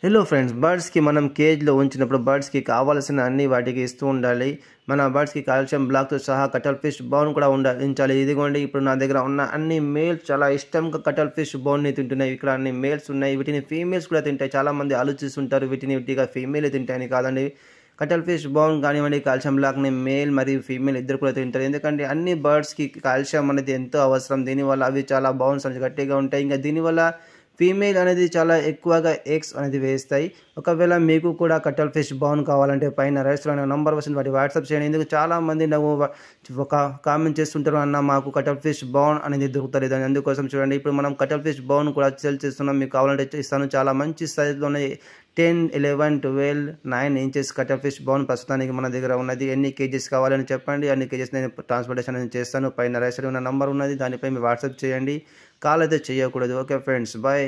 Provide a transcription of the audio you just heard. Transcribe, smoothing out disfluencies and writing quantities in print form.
Hello friends, బర్డ్స్కి మనం కేజ్లో ఉంచినప్పుడు బర్డ్స్కి కావాల్సిన అన్ని వాటికి ఇస్తూ ఉండాలి. మన బర్డ్స్కి కాల్షియం బ్లాక్తో సహా కటల్ ఫిష్ బోన్ కూడా ఉంచాలి. ఇదిగోండి, ఇప్పుడు నా దగ్గర ఉన్న అన్ని మేల్స్ చాలా ఇష్టంగా కటల్ ఫిష్ బోన్ని తింటున్నాయి. ఇక్కడ అన్ని మేల్స్ ఉన్నాయి, వీటిని ఫీమేల్స్ కూడా తింటాయి. చాలామంది ఆలోచిస్తుంటారు వీటిని విడిగా ఫీమేల్ తింటాయని. కాదండి, కటల్ ఫిష్ బోన్ కానివ్వండి, కాల్షియం బ్లాక్ని మేల్ మరియు ఫీమేల్ ఇద్దరు కూడా తింటారు. ఎందుకంటే అన్ని బర్డ్స్కి కాల్షియం అనేది ఎంతో అవసరం. దీనివల్ల అవి చాలా బోన్స్ అనేది గట్టిగా ఉంటాయి. ఇంకా దీనివల్ల ఫీమేల్ అనేది చాలా ఎక్కువగా ఎగ్స్ అనేది వేస్తాయి. ఒకవేళ మీకు కూడా కటల్ ఫిష్ బోన్ కావాలంటే పైన రైస్లో నంబర్ వస్తుంది, వాటి వాట్సాప్ చేయండి. ఎందుకు చాలామంది ఒక కామెంట్ చేస్తుంటారు, అన్న మాకు కటల్ ఫిష్ బోన్ అనేది దొరుకుతలేదు అని. అందుకోసం చూడండి, ఇప్పుడు మనం కటల్ ఫిష్ బోన్ కూడా సేల్ చేస్తున్నాం. మీకు కావాలంటే ఇస్తాను. చాలా మంచి సైజులోనే 10, 11, 12, 9 ఇంచెస్ కటల్ ఫిష్ బోన్ ప్రస్తుతానికి మన దగ్గర ఉన్నది. ఎన్ని కేజీస్ కావాలని చెప్పండి, అన్ని కేజీస్ నేను ట్రాన్స్పోర్టేషన్ అనేది చేస్తాను. పైన రైస్లో ఉన్న నంబర్ ఉన్నది, దానిపై మీరు వాట్సాప్ చేయండి. కాల్ అయితే చేయకూడదు. Okay friends, bye.